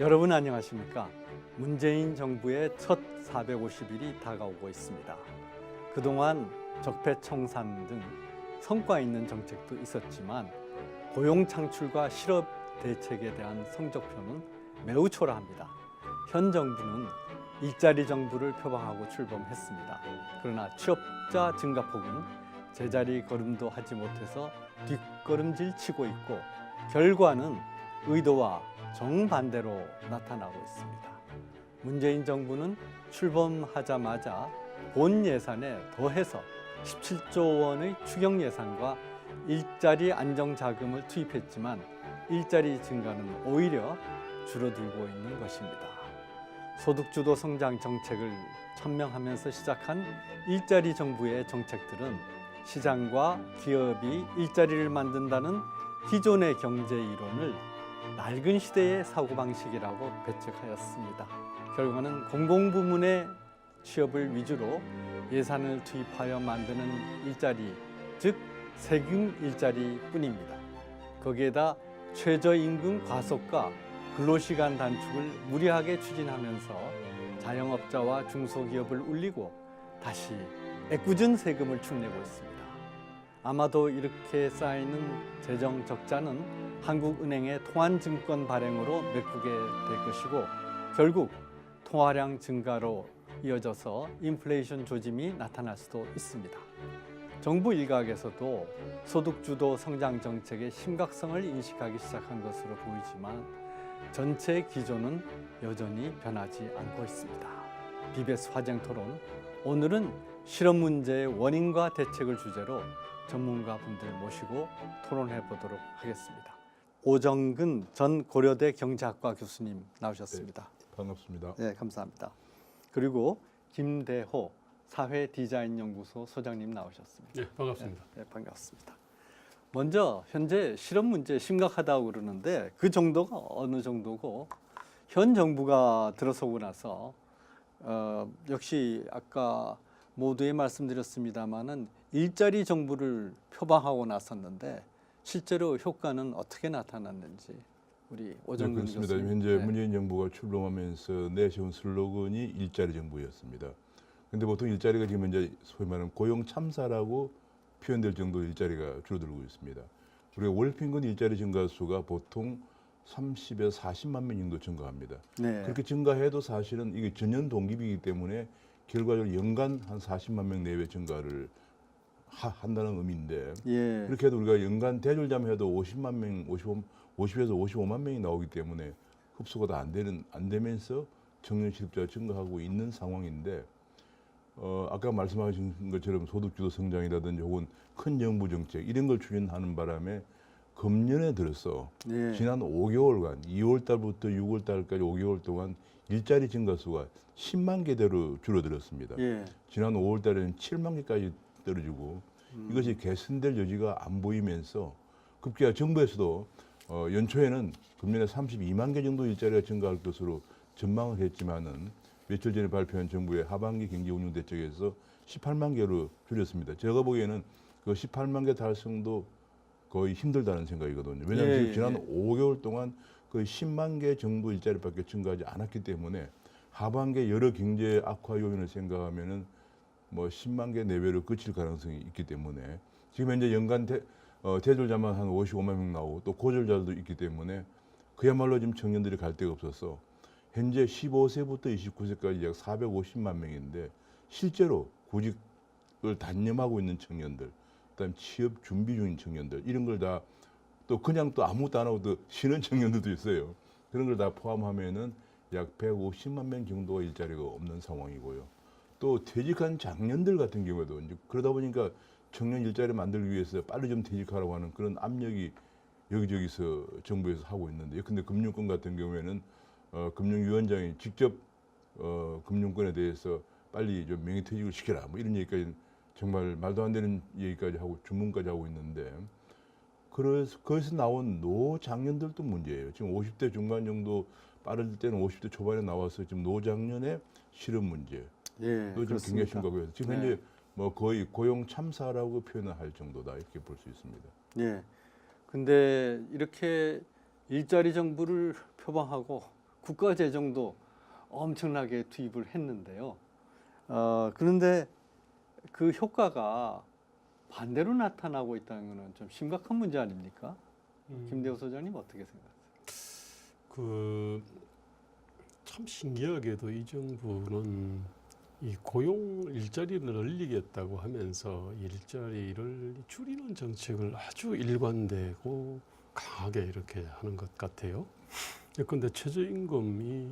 여러분 안녕하십니까? 문재인 정부의 첫 450일이 다가오고 있습니다. 그동안 적폐청산 등 성과 있는 정책도 있었지만 고용 창출과 실업 대책에 대한 성적표는 매우 초라합니다. 현 정부는 일자리 정부를 표방하고 출범했습니다. 그러나 취업자 증가폭은 제자리 걸음도 하지 못해서 뒷걸음질 치고 있고 결과는 의도와 정반대로 나타나고 있습니다. 문재인 정부는 출범하자마자 본 예산에 더해서 17조 원의 추경 예산과 일자리 안정 자금을 투입했지만 일자리 증가는 오히려 줄어들고 있는 것입니다. 소득주도 성장 정책을 천명하면서 시작한 일자리 정부의 정책들은 시장과 기업이 일자리를 만든다는 기존의 경제 이론을 낡은 시대의 사고방식이라고 배척하였습니다. 결과는 공공부문의 취업을 위주로 예산을 투입하여 만드는 일자리, 즉 세금 일자리뿐입니다. 거기에다 최저임금 과속과 근로시간 단축을 무리하게 추진하면서 자영업자와 중소기업을 울리고 다시 애꿎은 세금을 축내고 있습니다. 아마도 이렇게 쌓이는 재정 적자는 한국은행의 통한증권 발행으로 메꾸게 될 것이고 결국 통화량 증가로 이어져서 인플레이션 조짐이 나타날 수도 있습니다. 정부 일각에서도 소득주도 성장 정책의 심각성을 인식하기 시작한 것으로 보이지만 전체 기조는 여전히 변하지 않고 있습니다. BBS 화쟁토론, 오늘은 실업 문제의 원인과 대책을 주제로 전문가분들 모시고 토론해 보도록 하겠습니다. 오정근 전 고려대 경제학과 교수님 나오셨습니다. 네, 반갑습니다. 네, 감사합니다. 그리고 김대호 사회디자인연구소 소장님 나오셨습니다. 네, 반갑습니다. 네, 반갑습니다. 먼저 현재 실업 문제 심각하다고 그러는데 그 정도가 어느 정도고 현 정부가 들어서고 나서 역시 아까 모두에 말씀드렸습니다마는 일자리 정부를 표방하고 나섰는데 실제로 효과는 어떻게 나타났는지 우리 오정근 그렇습니다. 교수님. 현재 네. 문재인 정부가 출범하면서 내세운 슬로건이 일자리 정부였습니다. 그런데 보통 일자리가 지금 이제 소위 말하는 고용 참사라고 표현될 정도의 일자리가 줄어들고 있습니다. 우리가 월 평균 일자리 증가 수가 보통 30에서 40만 명 정도 증가합니다. 네. 그렇게 증가해도 사실은 이게 전년 동기이기 때문에 결과적으로 연간 한 40만 명 내외 증가를 한다는 의미인데 예. 그렇게 해도 우리가 연간 대졸자만 해도 50만 명, 50에서 55만 명이 나오기 때문에 흡수가 다 안 되면서 청년 실업자가 증가하고 있는 상황인데 아까 말씀하신 것처럼 소득주도 성장이라든지 혹은 큰 정부 정책 이런 걸 추진하는 바람에 금년에 들어서 예. 지난 5개월간 2월 달부터 6월 달까지 5개월 동안 일자리 증가 수가 10만 개대로 줄어들었습니다. 예. 지난 5월 달에는 7만 개까지 떨어지고 이것이 개선될 여지가 안 보이면서 급기야 정부에서도 연초에는 금년에 32만 개 정도 일자리가 증가할 것으로 전망을 했지만은 며칠 전에 발표한 정부의 하반기 경제운용대책에서 18만 개로 줄였습니다. 제가 보기에는 그 18만 개 달성도 거의 힘들다는 생각이거든요. 왜냐하면 지금 지난 5개월 동안 거의 10만 개 정도 일자리밖에 증가하지 않았기 때문에 하반기에 여러 경제 악화 요인을 생각하면은 뭐 10만 개 내외로 그칠 가능성이 있기 때문에 지금 현재 연간 대졸자만 한 55만 명 나오고 또 고졸자도 있기 때문에 그야말로 지금 청년들이 갈 데가 없어서 현재 15세부터 29세까지 약 450만 명인데 실제로 구직을 단념하고 있는 청년들, 그다음 취업 준비 중인 청년들 이런 걸 다 또 그냥 또 아무것도 안 하고 또 쉬는 청년들도 있어요. 그런 걸 다 포함하면은 약 150만 명 정도가 일자리가 없는 상황이고요. 또 퇴직한 장년들 같은 경우에도 이제 그러다 보니까 청년 일자리 만들기 위해서 빨리 좀 퇴직하라고 하는 그런 압력이 여기저기서 정부에서 하고 있는데요. 근데 금융권 같은 경우에는 금융위원장이 직접 금융권에 대해서 빨리 좀 명예퇴직을 시켜라 뭐 이런 얘기까지 정말 말도 안 되는 얘기까지 하고 주문까지 하고 있는데 그래서 거기서 나온 노장년들도 문제예요. 지금 50대 중반 정도 빠를 때는 50대 초반에 나와서 지금 노장년의 실업 문제. 예. 또 지금 굉장히 심각해요. 지금 현재 뭐 거의 고용 참사라고 표현을 할 정도다 이렇게 볼 수 있습니다. 예. 근데 이렇게 일자리 정부를 표방하고 국가 재정도 엄청나게 투입을 했는데요. 그런데 그 효과가 반대로 나타나고 있다는 것은 좀 심각한 문제 아닙니까? 김대호 소장님 어떻게 생각하세요? 참 신기하게도 이 정부는 이 고용 일자리를 늘리겠다고 하면서 일자리를 줄이는 정책을 아주 일관되고 강하게 이렇게 하는 것 같아요. 그런데 최저임금이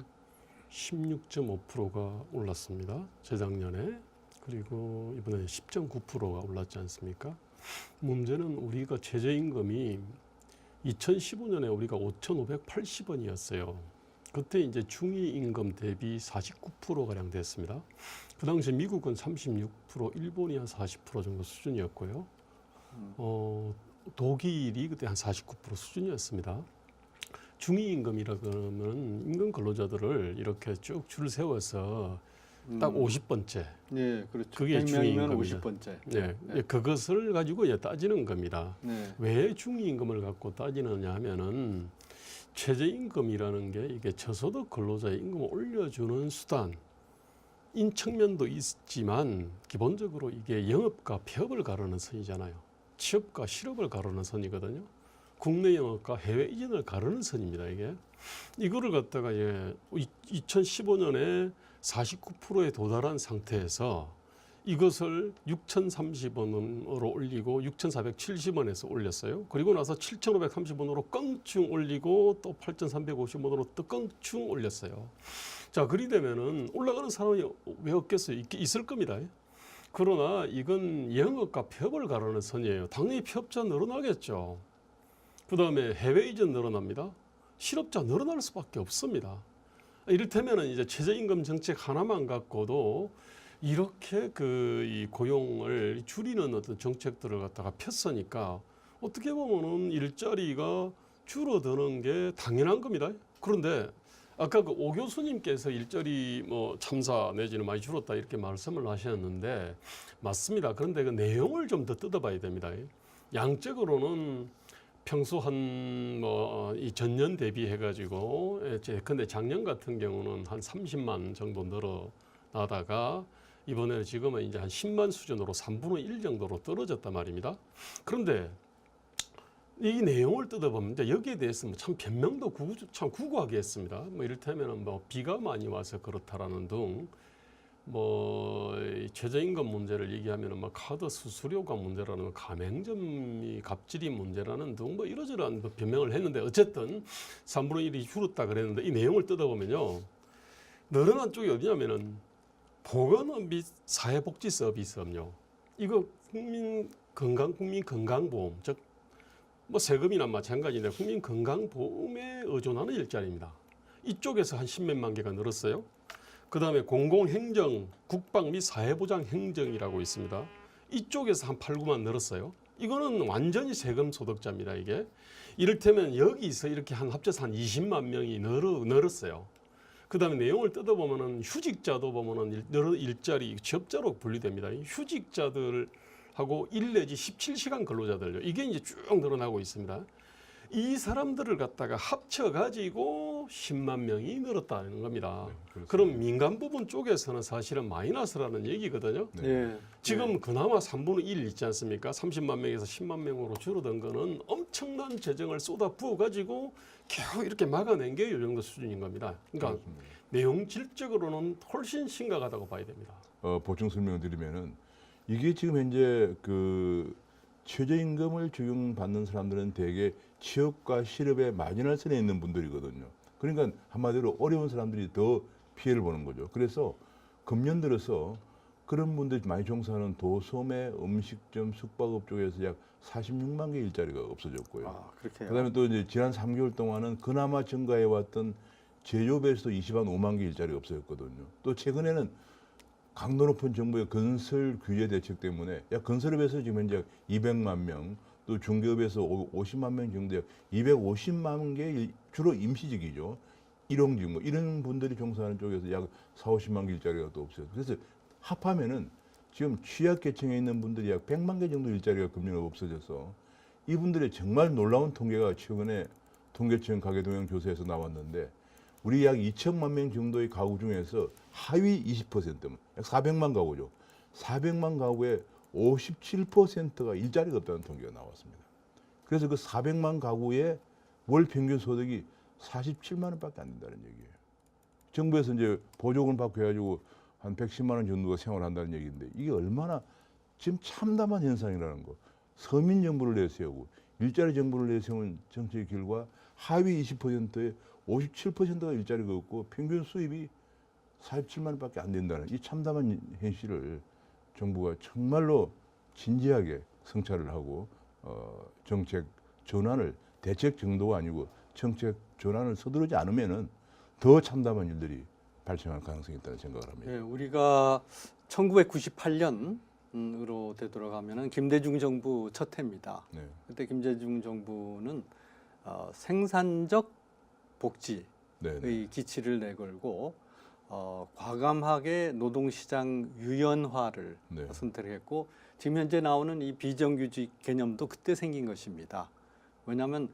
16.5%가 올랐습니다. 재작년에. 그리고 이번에 10.9%가 올랐지 않습니까? 문제는 우리가 최저임금이 2015년에 우리가 5,580원이었어요. 그때 이제 중위임금 대비 49%가량 됐습니다. 그 당시 미국은 36%, 일본이 한 40% 정도 수준이었고요. 독일이 그때 한 49% 수준이었습니다. 중위임금이라 그러면 임금 근로자들을 이렇게 쭉 줄 세워서 딱 50번째. 네, 그렇죠. 그게 100명이면 중위임금이죠. 50번째. 네, 그것을 가지고 이제 따지는 겁니다. 네. 왜 중위임금을 갖고 따지느냐 하면은 최저임금이라는 게 이게 저소득 근로자의 임금을 올려주는 수단인 측면도 있지만 기본적으로 이게 영업과 폐업을 가르는 선이잖아요. 취업과 실업을 가르는 선이거든요. 국내 영업과 해외 이전을 가르는 선입니다. 이거를 갖다가 2015년에 49%에 도달한 상태에서 이것을 6,030원으로 올리고 6,470원에서 올렸어요. 그리고 나서 7,530원으로 껑충 올리고 또 8,350원으로 또 껑충 올렸어요. 자, 그리 되면은 올라가는 사람이 왜 없겠어요? 있을 겁니다. 그러나 이건 영업과 폐업을 가르는 선이에요. 당연히 폐업자 늘어나겠죠. 그 다음에 해외 이전 늘어납니다. 실업자 늘어날 수밖에 없습니다. 이를테면은 이제 최저임금 정책 하나만 갖고도 이렇게 이 고용을 줄이는 어떤 정책들을 갖다가 폈으니까 어떻게 보면은 일자리가 줄어드는 게 당연한 겁니다. 그런데 아까 그 오 교수님께서 일자리 참사 내지는 많이 줄었다 이렇게 말씀을 하셨는데 맞습니다. 그런데 그 내용을 좀 더 뜯어봐야 됩니다. 양적으로는 평소 이 전년 대비해 가지고 근데 작년 같은 경우는 한 30만 정도 늘어나다가 이번에는 지금은 이제 한 10만 수준으로 3분의 1 정도로 떨어졌단 말입니다. 그런데 이 내용을 뜯어보면 이제 여기에 대해서 참 변명도 참 구구하게 했습니다. 이를테면 비가 많이 와서 그렇다라는 등 최저임금 문제를 얘기하면 카드 수수료가 문제라는 가맹점이 갑질이 문제라는 등 이러저러한 변명을 했는데 어쨌든 3분의 1이 줄었다 그랬는데 이 내용을 뜯어보면요. 늘어난 쪽이 어디냐면은 보건업 및 사회복지 서비스업요. 이거 국민 건강보험 즉 세금이나 마찬가지인데 국민 건강보험에 의존하는 일자리입니다. 이쪽에서 한 10몇만 개가 늘었어요. 그 다음에 공공행정, 국방 및 사회보장 행정이라고 있습니다. 이쪽에서 한 8, 9만 늘었어요. 이거는 완전히 세금 소득자입니다. 이게 이를테면 여기서 이렇게 합쳐서 한 20만 명이 늘었어요. 그 다음에 내용을 뜯어보면은 휴직자도 보면은 일자리 취업자로 분류됩니다. 휴직자들하고 1 내지 17시간 근로자들요. 이게 이제 쭉 늘어나고 있습니다. 이 사람들을 갖다가 합쳐가지고 10만 명이 늘었다는 겁니다. 네, 그럼 민간 부분 쪽에서는 사실은 마이너스라는 얘기거든요. 네. 지금 그나마 3분의 1 있지 않습니까? 30만 명에서 10만 명으로 줄어든 거는 엄청난 재정을 쏟아 부어가지고 겨우 이렇게 막아낸 게 이 정도 수준인 겁니다. 그러니까 그렇습니다. 내용질적으로는 훨씬 심각하다고 봐야 됩니다. 보충 설명을 드리면은 이게 지금 현재 최저임금을 적용받는 사람들은 대개 취업과 실업의 마지노선에 있는 분들이거든요. 그러니까 한마디로 어려운 사람들이 더 피해를 보는 거죠. 그래서 금년 들어서 그런 분들이 많이 종사하는 도소매, 음식점, 숙박업 쪽에서 약 46만 개 일자리가 없어졌고요. 그렇게요. 그다음에 또 이제 지난 3개월 동안은 그나마 증가해 왔던 제조업에서도 25만 개 일자리가 없어졌거든요. 또 최근에는 강도 높은 정부의 건설 규제 대책 때문에 건설업에서 지금 현재 200만 명, 또 중개업에서 50만 명 정도 250만 개 주로 임시직이죠. 일용직 이런 분들이 종사하는 쪽에서 약 4, 50만 개 일자리가 또 없어요. 그래서 합하면은 지금 취약계층에 있는 분들이 약 100만 개 정도 일자리가 금년에 없어져서 이분들의 정말 놀라운 통계가 최근에 통계청 가계동향 조사에서 나왔는데 우리 약 2천만 명 정도의 가구 중에서 하위 20%면 약 400만 가구죠. 400만 가구의 57%가 일자리가 없다는 통계가 나왔습니다. 그래서 그 400만 가구의 월 평균 소득이 47만 원밖에 안 된다는 얘기예요. 정부에서 이제 보조금 받고 해가지고 한 110만 원 정도가 생활한다는 얘기인데 이게 얼마나 지금 참담한 현상이라는 거. 서민 정부를 내세우고 일자리 정부를 내세운 정책의 결과 하위 20%에 57%가 일자리가 없고 평균 수입이 47만 원밖에 안 된다는 이 참담한 현실을 정부가 정말로 진지하게 성찰을 하고 정책 전환을 대책 정도가 아니고 정책 전환을 서두르지 않으면은 더 참담한 일들이 발생할 가능성이 있다는 생각을 합니다. 예, 우리가 1998년으로 되돌아가면은 김대중 정부 첫 해입니다. 네. 그때 김대중 정부는 생산적 복지의 네. 기치를 내걸고 과감하게 노동시장 유연화를 네. 선택했고 지금 현재 나오는 이 비정규직 개념도 그때 생긴 것입니다. 왜냐하면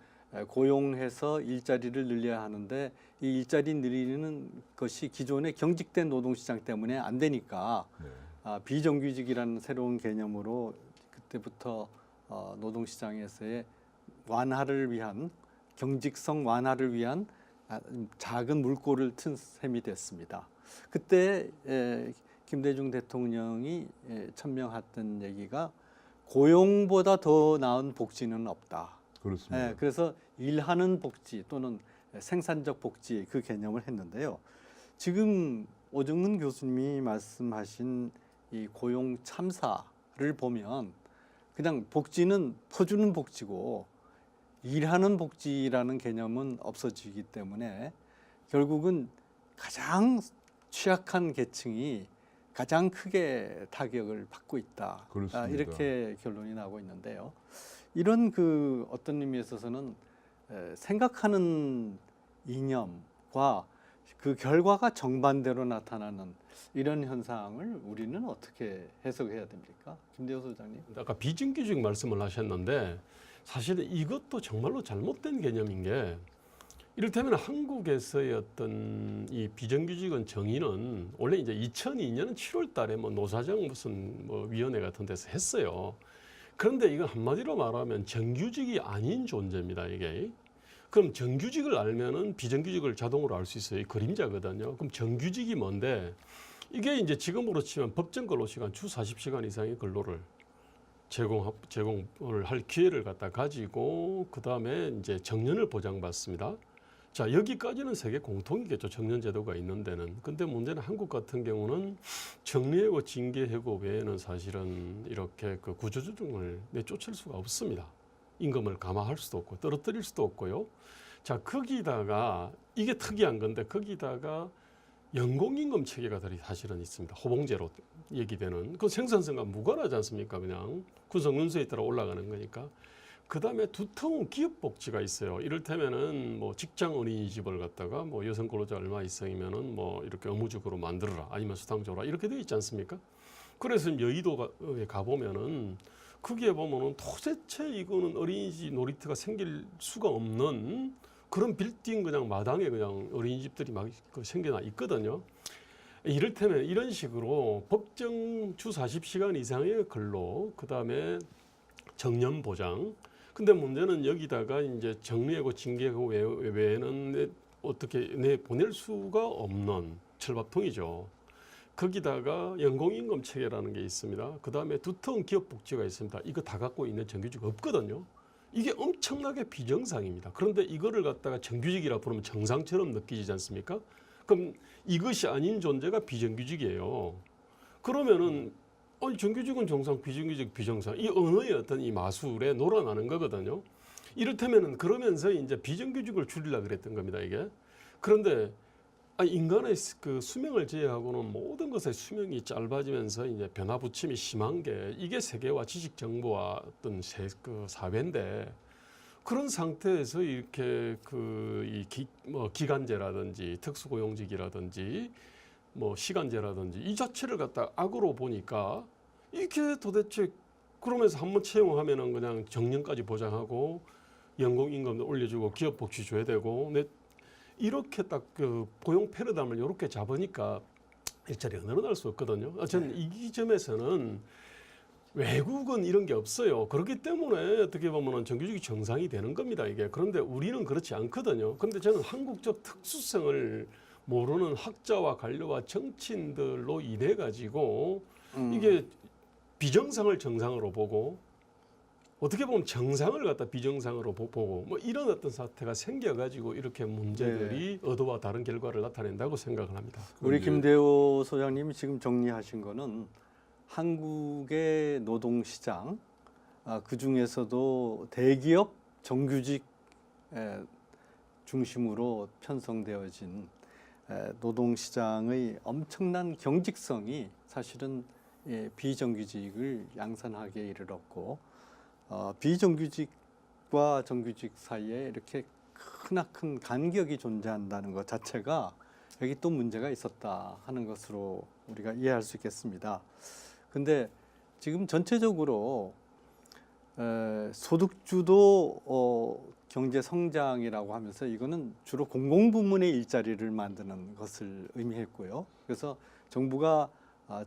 고용해서 일자리를 늘려야 하는데 이 일자리 늘리는 것이 기존의 경직된 노동시장 때문에 안 되니까 네. 비정규직이라는 새로운 개념으로 그때부터 노동시장에서의 완화를 위한 경직성 완화를 위한 작은 물꼬를 튼 셈이 됐습니다. 그때 김대중 대통령이 천명했던 얘기가 고용보다 더 나은 복지는 없다. 그렇습니다. 그래서 일하는 복지 또는 생산적 복지 그 개념을 했는데요. 지금 오정근 교수님이 말씀하신 이 고용 참사를 보면 그냥 복지는 퍼주는 복지고 일하는 복지라는 개념은 없어지기 때문에 결국은 가장 취약한 계층이 가장 크게 타격을 받고 있다. 그렇습니다. 이렇게 결론이 나고 있는데요. 이런 그 어떤 의미에 있어서는 생각하는 이념과 그 결과가 정반대로 나타나는 이런 현상을 우리는 어떻게 해석해야 됩니까? 김대호 소장님. 아까 비정규직 말씀을 하셨는데 사실은 이것도 정말로 잘못된 개념인 게 이를테면 한국에서의 어떤 이 비정규직은 정의는 원래 이제 2002년 7월 달에 뭐 노사정 무슨 뭐 위원회 같은 데서 했어요. 그런데 이건 한마디로 말하면 정규직이 아닌 존재입니다, 이게. 그럼 정규직을 알면은 비정규직을 자동으로 알 수 있어요. 이 그림자거든요. 그럼 정규직이 뭔데? 이게 이제 지금으로 치면 법정 근로 시간 주 40시간 이상의 근로를 제공을 할 기회를 갖다 가지고 그다음에 이제 정년을 보장받습니다. 자, 여기까지는 세계 공통이겠죠. 정년 제도가 있는 데는. 근데 문제는 한국 같은 경우는 정리해고 징계해고 외에는 사실은 이렇게 그 구조조정을 내쫓을 수가 없습니다. 임금을 감화할 수도 없고 떨어뜨릴 수도 없고요. 자, 거기다가 이게 특이한 건데 거기다가 연공임금 체계가 사실은 있습니다. 호봉제로 얘기되는 그 생산성과 무관하지 않습니까? 그냥 군성문서에 따라 올라가는 거니까. 그다음에 두터운 기업 복지가 있어요. 이를테면은 뭐 직장 어린이집을 갖다가 뭐 여성 근로자 얼마 이상이면은 뭐 이렇게 의무적으로 만들어라 아니면 수당 줘라 이렇게 되어 있지 않습니까? 그래서 여의도에 가보면은 거기에 보면은 도대체 이거는 어린이집 놀이터가 생길 수가 없는 그런 빌딩 그냥 마당에 그냥 어린이집들이 막 생겨나 있거든요. 이를테면 이런 식으로 법정 주 40시간 이상의 근로, 그다음에 정년 보장. 근데 문제는 여기다가 이제 정리하고 징계하고 외에는 어떻게 내보낼 수가 없는 철밥통이죠. 거기다가 연공임금 체계라는 게 있습니다. 그다음에 두터운 기업 복지가 있습니다. 이거 다 갖고 있는 정규직 없거든요. 이게 엄청나게 비정상입니다. 그런데 이거를 갖다가 정규직이라 부르면 정상처럼 느끼지 않습니까? 그럼 이것이 아닌 존재가 비정규직이에요. 그러면은 정규직은 정상, 비정규직 비정상. 이 언어의 어떤 이 마술에 놀아나는 거거든요. 이를테면은 그러면서 이제 비정규직을 줄이려고 그랬던 겁니다, 이게. 그런데 인간의 그 수명을 제외하고는 모든 것의 수명이 짧아지면서 이제 변화부침이 심한 게 이게 세계와 지식 정보와 어떤 그 사회인데 그런 상태에서 이렇게 뭐 기간제라든지 특수고용직이라든지 뭐 시간제라든지 이 자체를 갖다 악으로 보니까 이게 도대체 그러면서 한번 채용하면은 그냥 정년까지 보장하고 연공임금도 올려주고 기업복지 줘야 되고 이렇게 딱 그 고용 패러다임을 이렇게 잡으니까 일자리가 늘어날 수 없거든요. 저는 이 점에서는 외국은 이런 게 없어요. 그렇기 때문에 어떻게 보면은 정규직이 정상이 되는 겁니다, 이게. 그런데 우리는 그렇지 않거든요. 그런데 저는 한국적 특수성을 모르는 학자와 관료와 정치인들로 인해 가지고 이게 비정상을 정상으로 보고 어떻게 보면 정상을 갖다 비정상으로 보고 뭐 이런 어떤 사태가 생겨가지고 이렇게 문제들이 의도와 다른 결과를 나타낸다고 생각을 합니다. 우리 김대호 소장님이 지금 정리하신 거는 한국의 노동시장, 그 중에서도 대기업 정규직 중심으로 편성되어진 노동시장의 엄청난 경직성이 사실은 비정규직을 양산하게 이르렀고, 비정규직과 정규직 사이에 이렇게 크나큰 간격이 존재한다는 것 자체가 여기 또 문제가 있었다 하는 것으로 우리가 이해할 수 있겠습니다. 근데 지금 전체적으로 소득주도 경제 성장이라고 하면서 이거는 주로 공공부문의 일자리를 만드는 것을 의미했고요. 그래서 정부가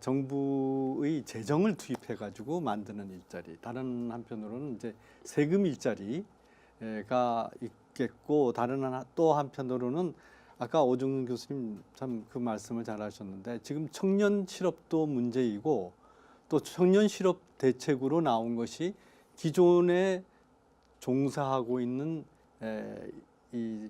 정부의 재정을 투입해 가지고 만드는 일자리, 다른 한편으로는 이제 세금 일자리가 있겠고, 또 한편으로는 아까 오정근 교수님 참 그 말씀을 잘하셨는데, 지금 청년 실업도 문제이고 또 청년 실업 대책으로 나온 것이 기존에 종사하고 있는 이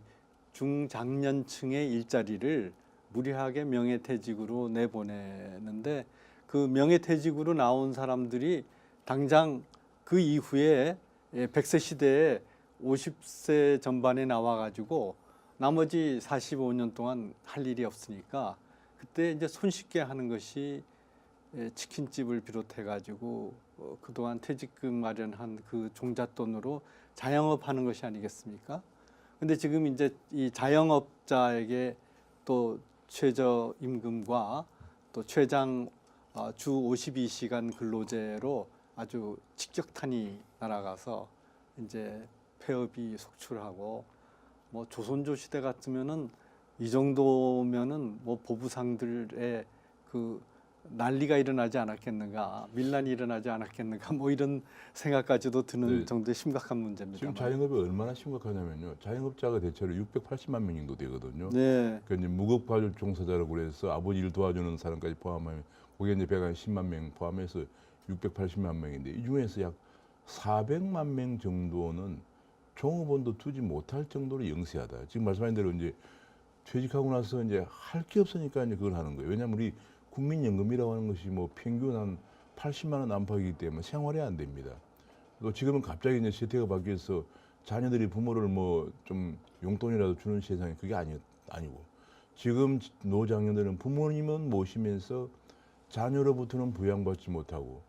중장년층의 일자리를 무리하게 명예퇴직으로 내보내는데, 그 명예퇴직으로 나온 사람들이 당장 그 이후에 100세 시대에 50세 전반에 나와가지고 나머지 45년 동안 할 일이 없으니까 그때 이제 손쉽게 하는 것이 치킨집을 비롯해가지고 그동안 퇴직금 마련한 그 종잣돈으로 자영업하는 것이 아니겠습니까? 근데 지금 이제 이 자영업자에게 또 최저임금과 또 최장 주 52시간 근로제로 아주 직격탄이 날아가서 이제 폐업이 속출하고, 뭐 조선조 시대 같으면은 이 정도면은 뭐 보부상들의 그 난리가 일어나지 않았겠는가, 밀란이 일어나지 않았겠는가, 뭐 이런 생각까지도 드는 네. 정도의 심각한 문제입니다. 지금 자영업이 얼마나 심각하냐면요. 자영업자가 대체로 680만 명 정도 되거든요. 네, 그러니까 이제 무급과절 종사자라고 그래서 아버지 일 도와주는 사람까지 포함하면 거기에 이제 110만 명 포함해서 680만 명인데, 이 중에서 약 400만 명 정도는 종업원도 두지 못할 정도로 영세하다. 지금 말씀하신 대로 이제 퇴직하고 나서 이제 할 게 없으니까 이제 그걸 하는 거예요. 왜냐하면 우리 국민연금이라고 하는 것이 뭐 평균 한 80만 원 안팎이기 때문에 생활이 안 됩니다. 또 지금은 갑자기 이제 세태가 바뀌어서 자녀들이 부모를 뭐 좀 용돈이라도 주는 세상이 그게 아니고, 지금 노장년들은 부모님은 모시면서 자녀로부터는 부양받지 못하고,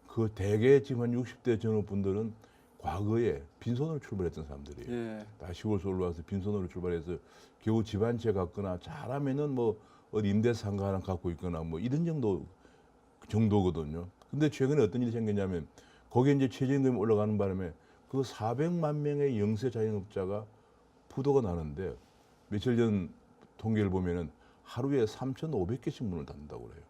그 대개 지금 한 60대 전후분들은 과거에 빈손으로 출발했던 사람들이에요. 예, 다 시골에서 올라와서 빈손으로 출발해서 겨우 집 한 채 갖거나 잘하면은 뭐 어디 임대상가 하나 갖고 있거나 뭐 이런 정도거든요. 근데 최근에 어떤 일이 생겼냐면, 거기에 이제 최저임금이 올라가는 바람에 그 400만 명의 영세 자영업자가 부도가 나는데, 며칠 전 통계를 보면은 하루에 3,500개씩 문을 닫는다고 그래요.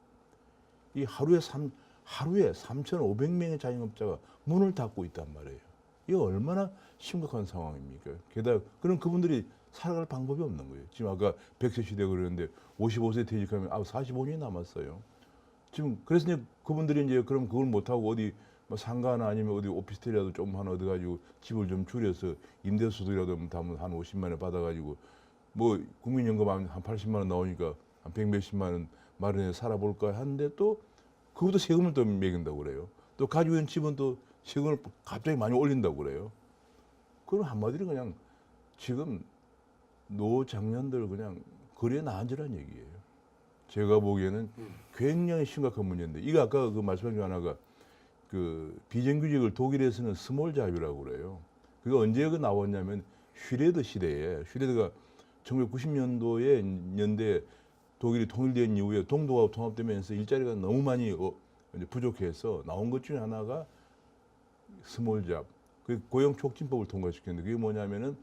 이 하루에 3,500명의 자영업자가 문을 닫고 있단 말이에요. 이거 얼마나 심각한 상황입니까? 게다가 그럼 그분들이 살아갈 방법이 없는 거예요. 지금 아까 100세 시대 그러는데 55세 퇴직하면 45년이 남았어요. 지금 그래서 이제 그분들이 이제 그럼 그걸 못 하고 어디 뭐 상가나 아니면 어디 오피스텔이라도 좀 하나 얻어 가지고 집을 좀 줄여서 임대소득이라도 한 50만 원 받아 가지고 뭐 국민연금 한 80만 원 나오니까 한 100몇십만 원 마련해 살아볼까 하는데, 또 그것도 세금을 또 매긴다고 그래요. 또 가지고 있는 집은 또 세금을 갑자기 많이 올린다고 그래요. 그럼 한마디로 그냥 지금 노장년들 그냥 거리에 나앉으라는 얘기예요. 제가 보기에는 굉장히 심각한 문제인데, 이거 아까 그 말씀 중 하나가 그 비정규직을 독일에서는 스몰 잡이라고 그래요. 그게 언제 나왔냐면 슈레더 시대에, 슈레더가 1990년도에 독일이 통일된 이후에 동독하고 통합되면서 일자리가 너무 많이 이제 부족해서 나온 것 중에 하나가 스몰 잡, 그 고용 촉진법을 통과시켰는데, 그게 뭐냐면은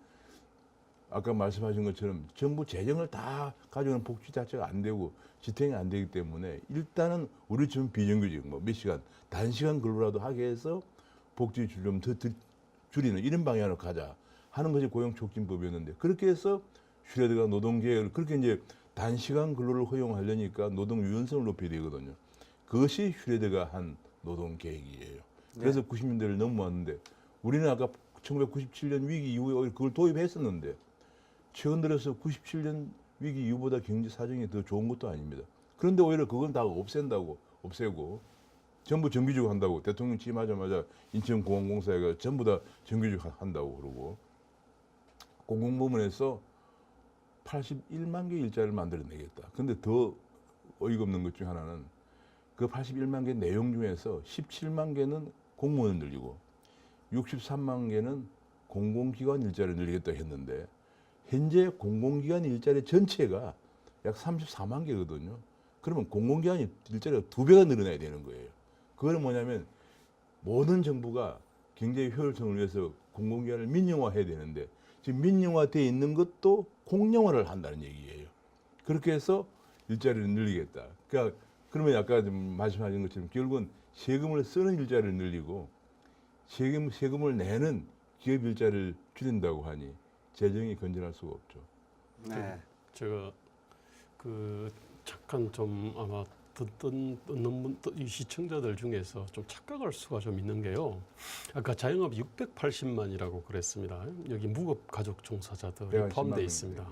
아까 말씀하신 것처럼 정부 재정을 다 가지고는 복지 자체가 안 되고 지탱이 안 되기 때문에 일단은 우리처럼 비정규직 뭐 몇 시간 단시간 근로라도 하게 해서 복지 좀 더 줄이는 이런 방향으로 가자 하는 것이 고용촉진법이었는데 그렇게 해서 슈레드가 노동계획을 그렇게 이제 단시간 근로를 허용하려니까 노동 유연성을 높여야 되거든요. 그것이 슈레드가 한 노동계획이에요. 그래서 90년대를 넘어왔는데 우리는 아까 1997년 위기 이후에 오히려 그걸 도입했었는데 최근 들어서 97년 위기 이후보다 경제 사정이 더 좋은 것도 아닙니다. 그런데 오히려 그건 다 없애고 전부 정규직 한다고 대통령 취임하자마자 인천공항공사가 전부 다 정규직 한다고 그러고 공공부문에서 81만 개 일자리를 만들어내겠다. 근데 더 어이가 없는 것 중 하나는 그 81만 개 내용 중에서 17만 개는 공무원 늘리고 63만 개는 공공기관 일자리를 늘리겠다 했는데 현재 공공기관 일자리 전체가 약 34만 개거든요. 그러면 공공기관 일자리가 2배가 늘어나야 되는 거예요. 그거는 뭐냐면 모든 정부가 경제 효율성을 위해서 공공기관을 민영화해야 되는데 지금 민영화되어 있는 것도 공영화를 한다는 얘기예요. 그렇게 해서 일자리를 늘리겠다. 그러니까 그러면 아까 좀 말씀하신 것처럼 결국은 세금을 쓰는 일자리를 늘리고 세금을 내는 기업 일자리를 줄인다고 하니 재정이 건전할 수가 없죠. 네. 제가 그 잠깐 좀 아마 듣는 이 시청자들 중에서 좀 착각할 수가 좀 있는 게요. 아까 자영업 680만이라고 그랬습니다. 여기 무급 가족 종사자들이 포함되어 있습니다.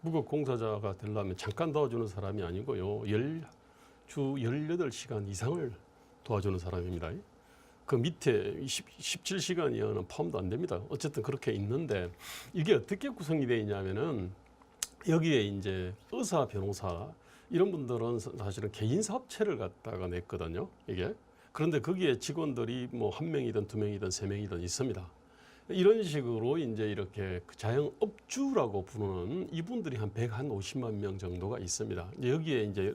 무급 공사자가 되려면 잠깐 도와주는 사람이 아니고요. 주 18시간 이상을 도와주는 사람입니다. 그 밑에 17시간 이하는 포함도 안 됩니다. 어쨌든 그렇게 있는데 이게 어떻게 구성이 되어 있냐면은 여기에 이제 의사, 변호사 이런 분들은 사실은 개인 사업체를 갖다가 냈거든요. 이게. 그런데 거기에 직원들이 뭐 1명이든 2명이든 3명이든 있습니다. 이런 식으로 이제 이렇게 자영업주라고 부르는 이분들이 한 150만 명 정도가 있습니다. 여기에 이제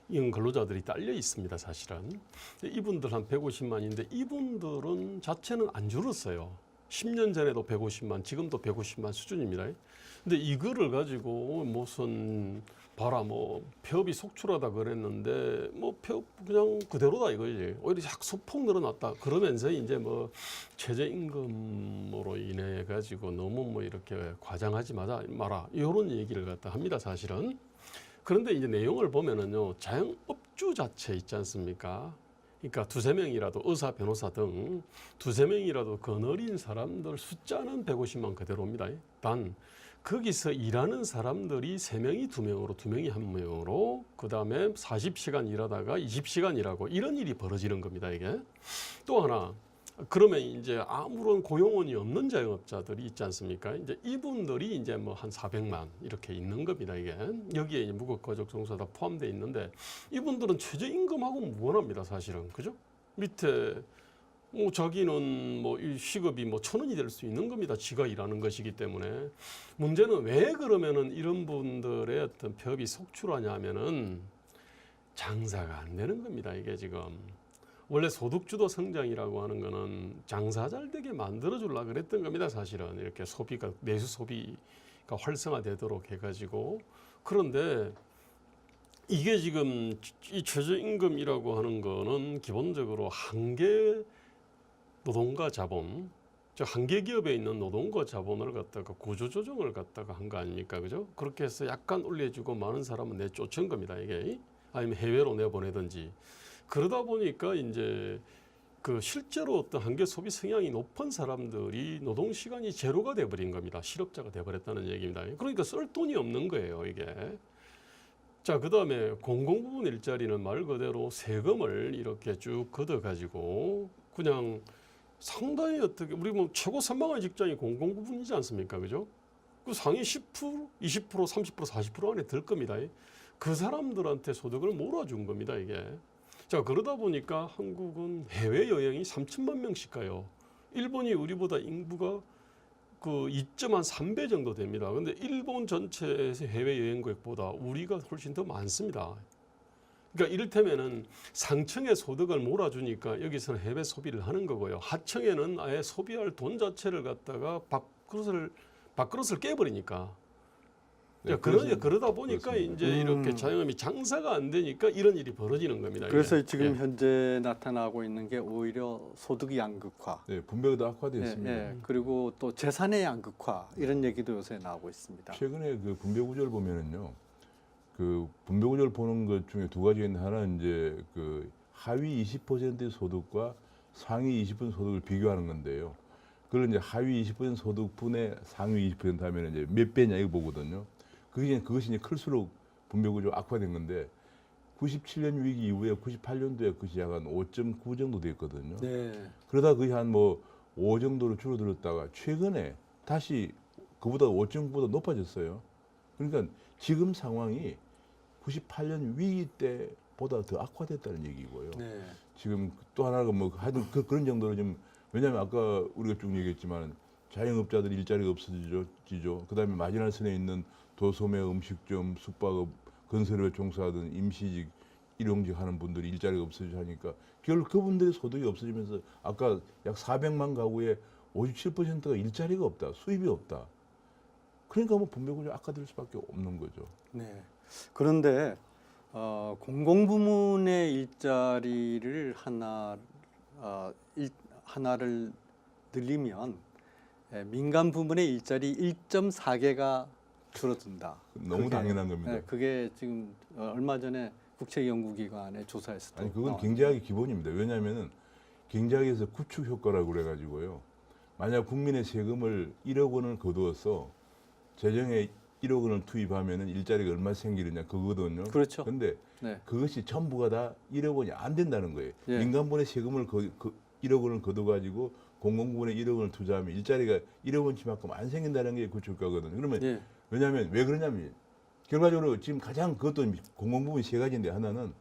이런 근로자들이 딸려 있습니다, 사실은. 이분들 한 150만인데 이분들은 자체는 안 줄었어요. 10년 전에도 150만, 지금도 150만 수준입니다. 근데 이거를 가지고 무슨 봐라 뭐 폐업이 속출하다 그랬는데 뭐 폐업 그냥 그대로다 이거지. 오히려 소폭 늘어났다. 그러면서 이제 뭐 최저임금으로 인해 가지고 너무 뭐 이렇게 과장하지 마라 이런 얘기를 갖다 합니다, 사실은. 그런데 이제 내용을 보면은요, 자영업주 자체 있지 않습니까? 그러니까 2~3명이라도 의사, 변호사 등 2~3명이라도 거느린 사람들 숫자는 150만 그대로입니다. 단 거기서 일하는 사람들이 3명이 2명으로 2명이 1명으로 그다음에 40시간 일하다가 20시간 일하고 이런 일이 벌어지는 겁니다. 이게 또 하나 그러면 이제 아무런 고용원이 없는 자영업자들이 있지 않습니까? 이제 이분들이 이제 뭐 한 400만 이렇게 있는 겁니다. 이게 여기에 이제 무급가족 종사자 포함되어 있는데 이분들은 최저임금하고 무관합니다. 사실은 그죠? 밑에 뭐 자기는 뭐 이 시급이 뭐 1,000원이 될 수 있는 겁니다. 지가 일하는 것이기 때문에 문제는 왜 그러면은 이런 분들의 어떤 폐업이 속출하냐면은 장사가 안 되는 겁니다. 이게 지금. 원래 소득주도 성장이라고 하는 거는 장사 잘 되게 만들어 주려고 그랬던 겁니다. 사실은 이렇게 소비가 내수 소비가 활성화되도록 해가지고 그런데 이게 지금 이 최저임금이라고 하는 거는 기본적으로 한계 노동과 자본, 즉 한계 기업에 있는 노동과 자본을 갖다가 구조조정을 갖다가 한 거 아닙니까, 그죠? 그렇게 해서 약간 올려주고 많은 사람은 내쫓은 겁니다. 이게 아니면 해외로 내보내든지. 그러다 보니까 이제 그 실제로 어떤 한계 소비 성향이 높은 사람들이 노동 시간이 제로가 돼버린 겁니다. 실업자가 돼버렸다는 얘기입니다. 그러니까 쓸 돈이 없는 거예요, 이게. 자, 그다음에 공공부문 일자리는 말 그대로 세금을 이렇게 쭉 걷어가지고 그냥 상당히 어떻게 우리 뭐 최고 선망의 직장이 공공부문이지 않습니까, 그죠? 그 상위 10%, 20%, 30%, 40% 안에 들 겁니다. 그 사람들한테 소득을 몰아준 겁니다, 이게. 자, 그러다 보니까 한국은 해외여행이 3천만 명씩 가요. 일본이 우리보다 인구가 그 2.3배 정도 됩니다. 근데 일본 전체의 해외여행객보다 우리가 훨씬 더 많습니다. 그러니까 이를테면은 상층의 소득을 몰아주니까 여기서는 해외 소비를 하는 거고요. 하층에는 아예 소비할 돈 자체를 갖다가 밥그릇을 밥그릇을 깨버리니까. 네, 그러다 보니까 그렇습니다. 이제 이렇게 자영업이 장사가 안 되니까 이런 일이 벌어지는 겁니다. 그래서 이게. 지금 예. 현재 나타나고 있는 게 오히려 소득 양극화, 네, 분배가 더 악화됐습니다. 그리고 또 재산의 양극화 이런 얘기도 요새 나오고 있습니다. 최근에 그 분배 구조를 보면은요, 그 분배 구조를 보는 것 중에 두 가지가 있는데 하나는 이제 그 하위 20%의 소득과 상위 20% 소득을 비교하는 건데요. 그걸 이제 하위 20% 소득분의 상위 20% 하면 이제 몇 배냐 이거 보거든요. 그것이 이제 클수록 분배 구조가 악화된 건데 97년 위기 이후에 98년도에 그것이 약 한 5.9 정도 됐거든요. 네. 그러다 거의 한 뭐 5 정도로 줄어들었다가 최근에 다시 그보다 5.9보다 높아졌어요. 그러니까 지금 상황이 98년 위기 때보다 더 악화됐다는 얘기고요. 네. 지금 또 하나가 뭐 하여튼 그런 정도로 좀 왜냐하면 아까 우리가 쭉 얘기했지만 자영업자들 일자리가 없어지죠. 그다음에 마지노선에 있는 도소매, 음식점, 숙박업, 건설업에 종사하던 임시직, 일용직 하는 분들이 일자리가 없어지고 하니까 결국 그분들의 소득이 없어지면서 아까 약 400만 가구의 57%가 일자리가 없다, 수입이 없다. 그러니까 뭐 분배구조 악화될 수밖에 없는 거죠. 네. 그런데 공공부문의 일자리를 하나를 늘리면 민간 부문의 일자리 1.4개가 줄어든다. 너무 당연한 겁니다. 네, 그게 지금 얼마 전에 국책연구기관의 조사에서도 아니 그건 나왔는데. 경제학의 기본입니다. 왜냐하면은 경제학에서 구축 효과라고 그래가지고요. 만약 국민의 세금을 1억 원을 거두어서 재정에 1억 원을 투입하면은 일자리가 얼마 생기느냐 그거거든요. 그렇죠. 근데 네. 그것이 전부가 다 1억 원이 안 된다는 거예요. 예. 민간분의 세금을 1억 원을 거둬가지고 공공부문에 1억 원을 투자하면 일자리가 1억 원치만큼 안 생긴다는 게 구축효과거든요. 그러면 예. 왜냐하면 왜 그러냐면 결과적으로 지금 가장 그것도 공공부문이 세 가지인데 하나는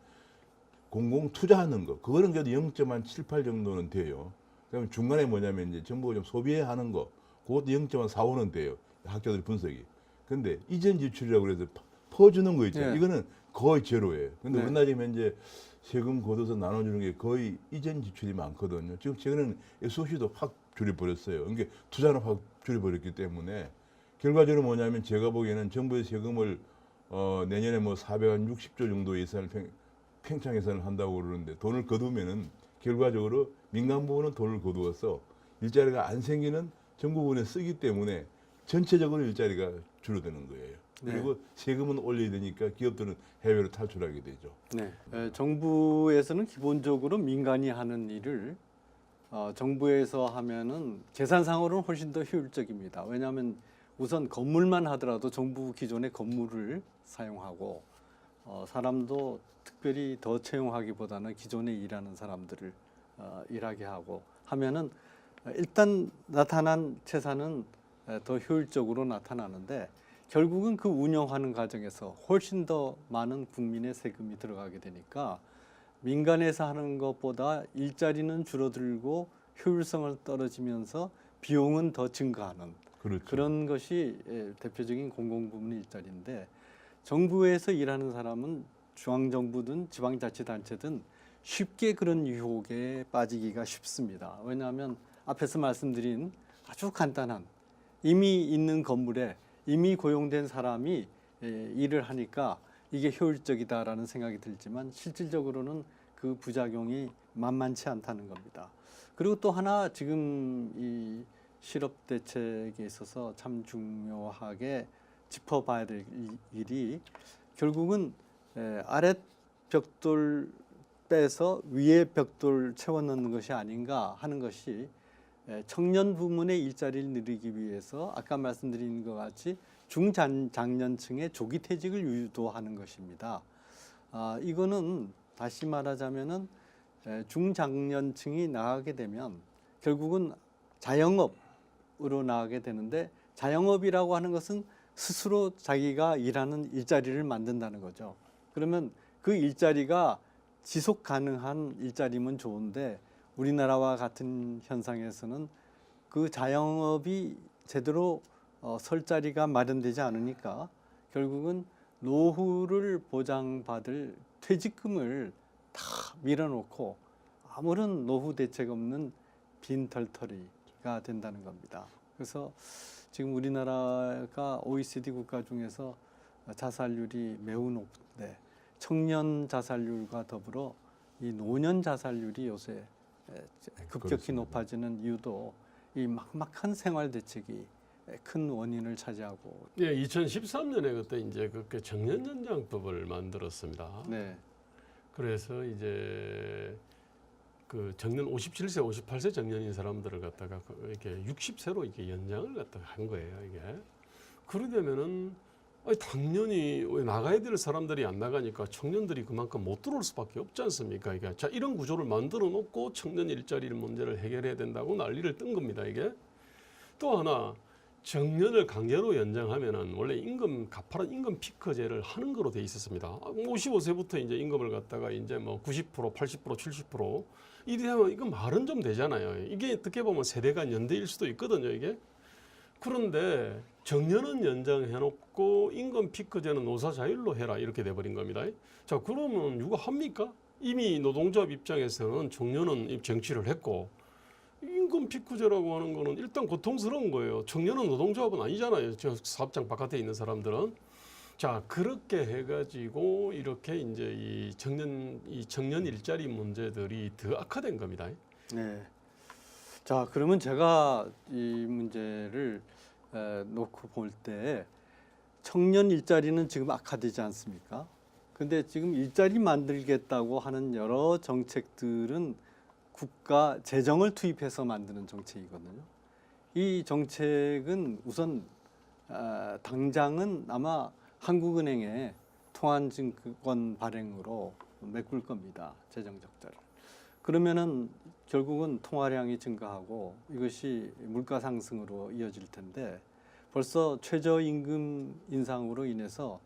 공공 투자하는 거 그거는 그래도 0.78 정도는 돼요. 그다음에 중간에 뭐냐면 이제 정부가 좀 소비하는 거 그것도 0.45는 돼요. 학자들 분석이. 근데 이전 지출이라고 그래서 퍼주는 거 있잖아요. 예. 이거는 거의 제로예요. 근데 네. 우리나라 지금 현재 세금 걷어서 나눠주는 게 거의 이전 지출이 많거든요. 지금 최근에는 SOC도 확 줄여버렸어요. 그러니까 투자는 확 줄여버렸기 때문에 결과적으로 뭐냐면 제가 보기에는 정부의 세금을 내년에 뭐 460조 정도 예산을 팽창 예산을 한다고 그러는데 돈을 거두면은 결과적으로 민간 부분은 돈을 거두어서 일자리가 안 생기는 정부 부분에 쓰기 때문에 전체적으로 일자리가 줄어드는 거예요. 네. 그리고 세금은 올려야 되니까 기업들은 해외로 탈출하게 되죠. 네. 정부에서는 기본적으로 민간이 하는 일을 정부에서 하면은 계산상으로는 훨씬 더 효율적입니다. 왜냐하면 우선 건물만 하더라도 정부 기존의 건물을 사용하고 사람도 특별히 더 채용하기보다는 기존에 일하는 사람들을 일하게 하고 하면은 일단 나타난 채산은 더 효율적으로 나타나는데 결국은 그 운영하는 과정에서 훨씬 더 많은 국민의 세금이 들어가게 되니까 민간에서 하는 것보다 일자리는 줄어들고 효율성은 떨어지면서 비용은 더 증가하는 그렇죠. 그런 것이 대표적인 공공부문 일자리인데 정부에서 일하는 사람은 중앙정부든 지방자치단체든 쉽게 그런 유혹에 빠지기가 쉽습니다. 왜냐하면 앞에서 말씀드린 아주 간단한 이미 있는 건물에 이미 고용된 사람이 일을 하니까 이게 효율적이다라는 생각이 들지만 실질적으로는 그 부작용이 만만치 않다는 겁니다. 그리고 또 하나 지금 이 실업 대책에 있어서 참 중요하게 짚어봐야 될 일이 결국은 아래 벽돌 빼서 위에 벽돌 채워 넣는 것이 아닌가 하는 것이 청년 부문의 일자리를 늘리기 위해서 아까 말씀드린 것 같이 중장년층의 조기 퇴직을 유도하는 것입니다. 이거는 다시 말하자면은 중장년층이 나가게 되면 결국은 자영업으로 나가게 되는데 자영업이라고 하는 것은 스스로 자기가 일하는 일자리를 만든다는 거죠. 그러면 그 일자리가 지속 가능한 일자리면 좋은데 우리나라와 같은 현상에서는 그 자영업이 제대로 설 자리가 마련되지 않으니까 결국은 노후를 보장받을 퇴직금을 다 밀어놓고 아무런 노후 대책 없는 빈털터리가 된다는 겁니다. 그래서 지금 우리나라가 OECD 국가 중에서 자살률이 매우 높은데 청년 자살률과 더불어 이 노년 자살률이 요새 급격히 그렇습니다. 높아지는 이유도 이 막막한 생활 대책이 큰 원인을 차지하고 예, 2013년에 그때 이제 그 정년 연장법을 만들었습니다. 네, 그래서 이제 그 정년 57세, 58세 정년인 사람들을 갖다가 이렇게 60세로 이렇게 연장을 갖다가 한 거예요, 이게. 그러려면은 아니, 당연히 왜 나가야 될 사람들이 안 나가니까 청년들이 그만큼 못 들어올 수밖에 없지 않습니까? 이게 자 이런 구조를 만들어 놓고 청년 일자리 문제를 해결해야 된다고 난리를 뜬 겁니다, 이게. 또 하나 정년을 강제로 연장하면은 원래 임금 가파른 임금 피크제를 하는 거로 돼 있었습니다. 55세부터 이제 임금을 갖다가 이제 뭐 90%, 80%, 70% 이래야만 이거 말은 좀 되잖아요. 이게 어떻게 보면 세대 간 연대일 수도 있거든요, 이게. 그런데 정년은 연장해놓고 임금 피크제는 노사 자율로 해라 이렇게 돼버린 겁니다. 자 그러면 누가 합니까? 이미 노동조합 입장에서는 정년은 쟁취를 했고 임금 피크제라고 하는 거는 일단 고통스러운 거예요. 청년은 노동조합은 아니잖아요. 저 사업장 바깥에 있는 사람들은. 자 그렇게 해가지고 이렇게 이제 이 청년 일자리 문제들이 더 악화된 겁니다. 네. 자, 그러면 제가 이 문제를 놓고 볼 때 청년 일자리는 지금 악화되지 않습니까? 근데 지금 일자리 만들겠다고 하는 여러 정책들은 국가 재정을 투입해서 만드는 정책이거든요. 이 정책은 우선 당장은 아마 한국은행의 통한증권 발행으로 메꿀 겁니다. 재정 적자를. 그러면은 결국은 통화량이 증가하고 이것이 물가 상승으로 이어질 텐데 벌써 최저임금 인상으로 인해서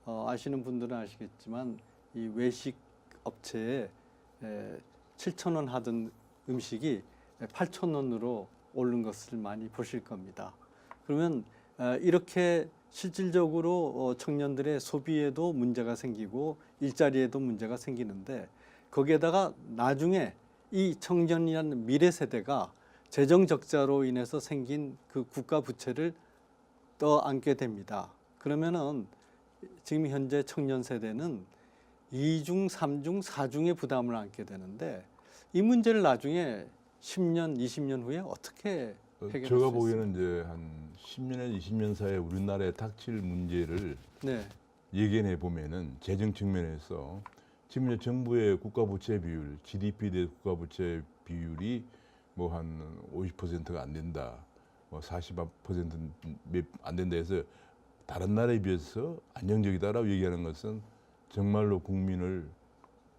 아시는 분들은 아시겠지만 이 외식 업체에 7,000원 하던 음식이 8,000원으로 오른 것을 많이 보실 겁니다. 그러면 이렇게 실질적으로 청년들의 소비에도 문제가 생기고 일자리에도 문제가 생기는데 거기에다가 나중에 이 청년이라는 미래 세대가 재정 적자로 인해서 생긴 그 국가 부채를 떠안게 됩니다. 그러면은 지금 현재 청년 세대는 2중, 3중, 4중의 부담을 안게 되는데 이 문제를 나중에 10년, 20년 후에 어떻게 해결할 수 제가 있습니까? 보기에는 이제 한 10년에서 20년 사이에 우리나라에 닥칠 문제를 네, 예견해 보면은 재정 측면에서 지금 이제 정부의 국가 부채 비율, GDP 대 국가 부채 비율이 뭐 한 50%가 안 된다, 뭐 40%안 된다 해서 다른 나라에 비해서 안정적이다라고 얘기하는 것은 정말로 국민을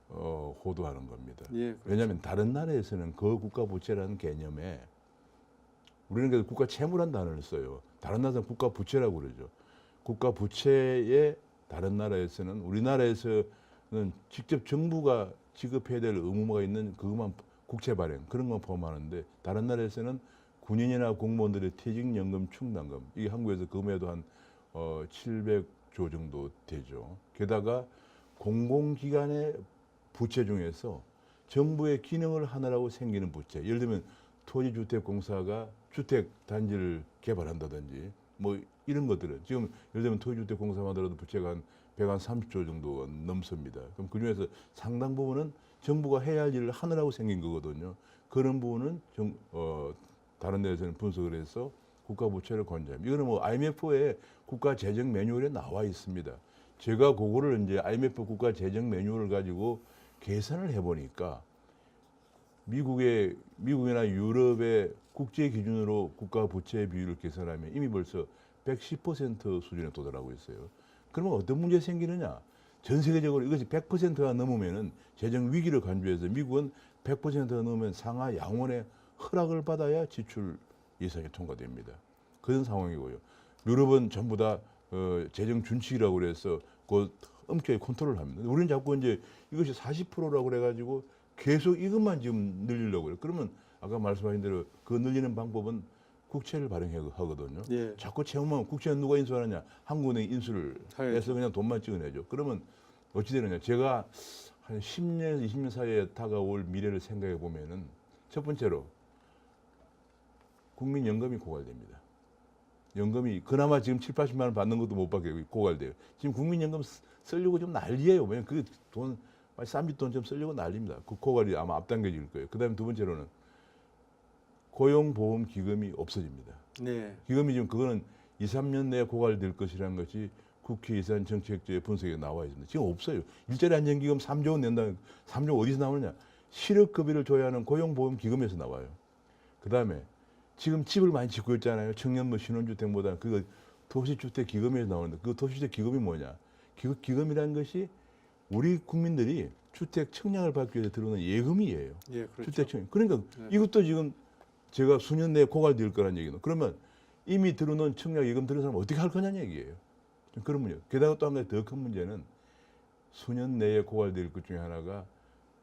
호도하는 겁니다. 예, 그렇죠. 왜냐하면 다른 나라에서는 그 국가 부채라는 개념에 우리는 그래서 국가 채무란 단어를 써요. 다른 나라에서는 국가 부채라고 그러죠. 국가 부채에 다른 나라에서는 우리나라에서는 직접 정부가 지급해야 될 의무가 있는 그것만 국채 발행 그런 건 포함하는데 다른 나라에서는 군인이나 공무원들의 퇴직연금 충당금 이게 한국에서 금액도 한 700조 정도 되죠. 게다가 공공기관의 부채 중에서 정부의 기능을 하느라고 생기는 부채 예를 들면 토지주택공사가 주택단지를 개발한다든지 뭐 이런 것들은 지금 예를 들면 토지주택공사만 하더라도 부채가 한 130조 정도가 넘습니다. 그럼 그중에서 상당 부분은 정부가 해야 할 일을 하느라고 생긴 거거든요. 그런 부분은 다른 데에서는 분석을 해서 국가 부채를 관리합니다. 이거는 뭐 IMF의 국가 재정 매뉴얼에 나와 있습니다. 제가 그거를 이제 IMF 국가 재정 매뉴얼을 가지고 계산을 해보니까 미국이나 유럽의 국제 기준으로 국가 부채 비율을 계산하면 이미 벌써 110% 수준에 도달하고 있어요. 그러면 어떤 문제 생기느냐? 전 세계적으로 이것이 100%가 넘으면은 재정 위기를 간주해서 미국은 100%가 넘으면 상하 양원의 허락을 받아야 지출 예산이 통과됩니다. 그런 상황이고요. 유럽은 전부 다 재정 준칙이라고 그래서 그 엄격히 컨트롤을 합니다. 우리는 자꾸 이제 이것이 40%라고 그래가지고 계속 이것만 지금 늘리려고 해요. 그러면 아까 말씀하신 대로 그 늘리는 방법은 국채를 발행하거든요. 예. 자꾸 채우면 국채는 누가 인수하느냐? 한국은행이 인수를 해서 그냥 돈만 찍어내죠. 그러면 어찌 되느냐? 제가 한 10년에서 20년 사이에 다가올 미래를 생각해 보면은 첫 번째로 국민연금이 고갈됩니다. 연금이 그나마 지금 7, 80만 원 받는 것도 못 받게 고갈돼요. 지금 국민연금 쓰려고 좀 난리예요. 왜냐면 그 돈 싼 돈 좀 쓰려고 난립니다. 그 고갈이 아마 앞당겨질 거예요. 그다음에 두 번째로는 고용보험기금이 없어집니다. 네. 기금이 지금 그거는 2, 3년 내에 고갈될 것이라는 것이 국회 예산정책처의 분석에 나와 있습니다. 지금 없어요. 일자리 안정기금 3조 원 낸다. 3조 어디서 나오느냐? 실업급여를 줘야 하는 고용보험기금에서 나와요. 그다음에 지금 집을 많이 짓고 있잖아요. 청년 뭐 신혼주택보다 그거 도시주택기금에서 나오는데 그 도시주택기금이 뭐냐? 기금이라는 것이 우리 국민들이 주택 청약을 받기 위해서 들어오는 예금이에요. 예, 그렇죠. 주택 청약. 그러니까 네. 이것도 지금 제가 수년 내에 고갈될 거란 얘기는 그러면 이미 들어놓은 청약 예금 들은 사람 어떻게 할 거냐는 얘기예요. 좀 그런 문제. 게다가 또 한 가지 더 큰 문제는 수년 내에 고갈될 것 중에 하나가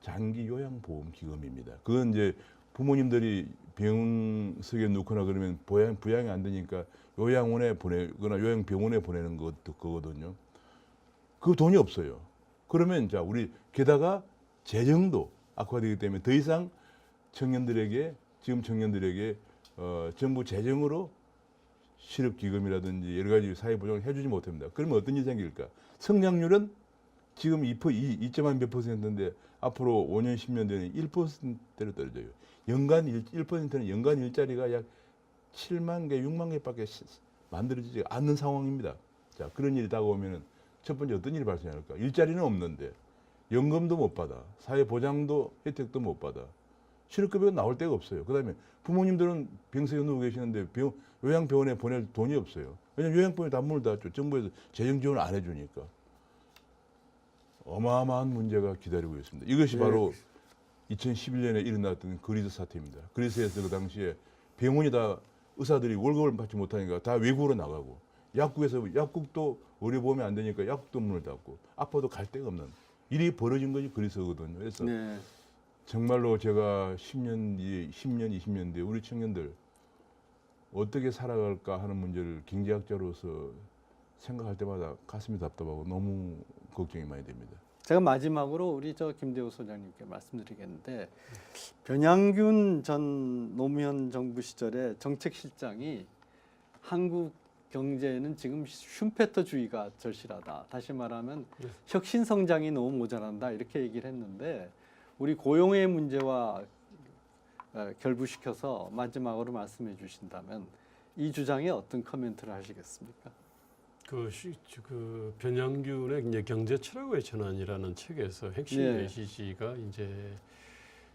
장기 요양보험기금입니다. 그건 이제 부모님들이 병석에 놓거나 그러면 부양이 안 되니까 요양원에 보내거나 요양병원에 보내는 거거든요. 그 돈이 없어요. 그러면 자 우리 게다가 재정도 악화되기 때문에 더 이상 지금 청년들에게 정부 재정으로 실업기금이라든지 여러 가지 사회보장을 해주지 못합니다. 그러면 어떤 일이 생길까? 성장률은 지금 2.1 몇 %인데 앞으로 5년, 10년 뒤에는 1%로 떨어져요. 연간 1%는 연간 일자리가 약 7만 개, 6만 개밖에 만들어지지 않는 상황입니다. 자, 그런 일이 다가오면은 첫 번째 어떤 일이 발생할까? 일자리는 없는데 연금도 못 받아, 사회보장도 혜택도 못 받아, 실업급여가 나올 데가 없어요. 그다음에 부모님들은 병석에 누워 계시는데 요양병원에 보낼 돈이 없어요. 왜냐하면 요양병원이 다 문을 닫죠. 정부에서 재정 지원을 안 해주니까. 어마어마한 문제가 기다리고 있습니다. 이것이 바로 2011년에 일어났던 그리스 사태입니다. 그리스에서 그 당시에 병원이 다 의사들이 월급을 받지 못하니까 다 외국으로 나가고 약국도 의료보험이 안 되니까 약국도 문을 닫고 아파도 갈 데가 없는 일이 벌어진 것이 그리스거든요. 그래서 네. 정말로 제가 10년, 20년 뒤에 우리 청년들 어떻게 살아갈까 하는 문제를 경제학자로서 생각할 때마다 가슴이 답답하고 너무 걱정이 많이 됩니다. 제가 마지막으로 우리 김대우 소장님께 말씀드리겠는데 변양균 전 노무현 정부 시절에 정책실장이 한국 경제는 지금 슈페터주의가 절실하다. 다시 말하면 혁신 성장이 너무 모자란다 이렇게 얘기를 했는데 우리 고용의 문제와 결부시켜서 마지막으로 말씀해 주신다면 이 주장에 어떤 코멘트를 하시겠습니까? 그 변양균의 이제 경제 철학의 전환이라는 책에서 핵심 예. 메시지가 이제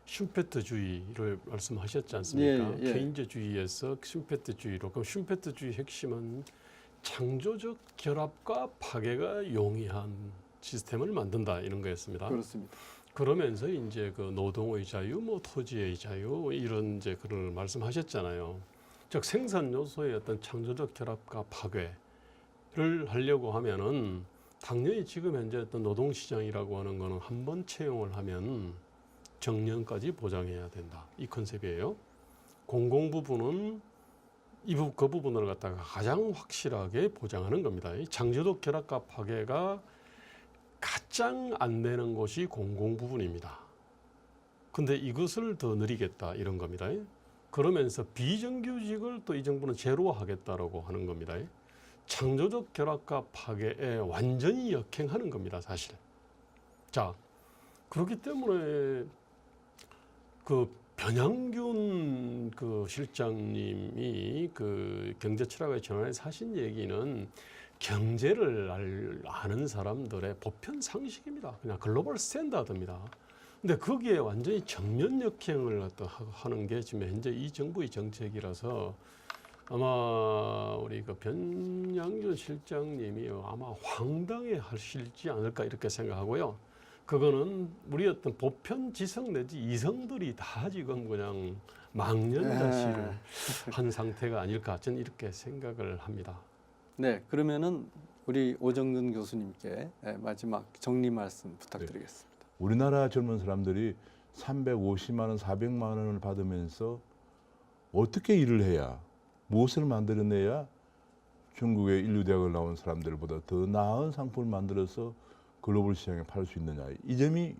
슈페트주의를 말씀하셨지 않습니까? 예, 예. 케인즈주의에서 슈페트주의로. 그럼 슈페트주의 핵심은 창조적 결합과 파괴가 용이한 시스템을 만든다 이런 거였습니다. 그렇습니다. 그러면서 이제 그 노동의 자유, 뭐 토지의 자유 이런 이제 그런 말씀하셨잖아요. 즉 생산 요소의 어떤 창조적 결합과 파괴를 하려고 하면은 당연히 지금 현재 어떤 노동 시장이라고 하는 거는 한 번 채용을 하면 정년까지 보장해야 된다. 이 컨셉이에요. 공공 부분은 그 부분을 갖다가 가장 확실하게 보장하는 겁니다. 이 창조적 결합과 파괴가 가장 안 되는 곳이 공공 부분입니다. 근데 이것을 더 늘리겠다 이런 겁니다. 그러면서 비정규직을 또 이 정부는 제로화하겠다라고 하는 겁니다. 창조적 결합과 파괴에 완전히 역행하는 겁니다, 사실. 자, 그렇기 때문에 그 변양균 그 실장님이 그 경제 철학의 전환에서 하신 얘기는 경제를 아는 사람들의 보편 상식입니다. 그냥 글로벌 스탠다드입니다. 근데 거기에 완전히 정면 역행을 하는 게 지금 현재 이 정부의 정책이라서 아마 우리 그 변양균 실장님이 아마 황당해 하실지 않을까 이렇게 생각하고요. 그거는 우리 어떤 보편 지성 내지 이성들이 다 지금 그냥 망연자실을 한 상태가 아닐까 저는 이렇게 생각을 합니다. 네, 그러면은 우리 오정근 교수님께 마지막 정리 말씀 부탁드리겠습니다. 우리나라 젊은 사람들이 350만 원, 400만 원을 받으면서 어떻게 일을 해야 무엇을 만들어내야 중국의 인류대학을 나온 사람들보다 더 나은 상품을 만들어서 글로벌 시장에 팔 수 있느냐. 이 점이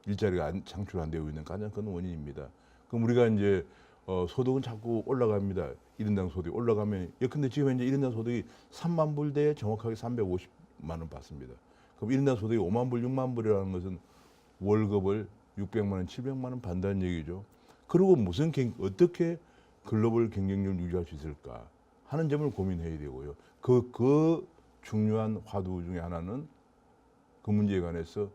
일자리가 창출 안 되고 있는 가장 큰 원인입니다. 그럼 우리가 이제 소득은 자꾸 올라갑니다. 1인당 소득이 올라가면 예컨대 지금 현재 1인당 소득이 3만 불대에 정확하게 350만 원 받습니다. 그럼 1인당 소득이 5만 불, 6만 불이라는 것은 월급을 600만 원, 700만 원 받는다는 얘기죠. 그리고 어떻게 글로벌 경쟁력을 유지할 수 있을까 하는 점을 고민해야 되고요. 그 중요한 화두 중에 하나는 그 문제에 관해서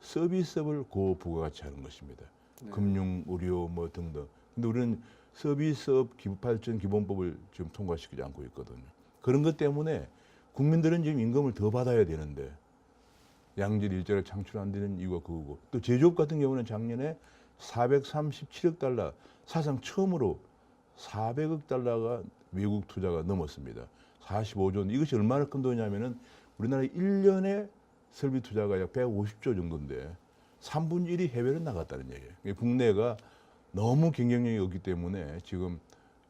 서비스업을 고부가가치하는 것입니다. 네. 금융, 의료 뭐 등등. 근데 우리는 서비스업 발전 기본법을 지금 통과시키지 않고 있거든요. 그런 것 때문에 국민들은 지금 임금을 더 받아야 되는데 양질 일자리를 창출 안 되는 이유가 그거고, 또 제조업 같은 경우는 작년에 437억 달러, 사상 처음으로 400억 달러가 외국 투자가 넘었습니다. 45조 원. 이것이 얼마나 큰 돈이냐면은 우리나라 1년에 설비 투자가 약 150조 정도인데 3분의 1이 해외로 나갔다는 얘기예요. 국내가 너무 경쟁력이 없기 때문에 지금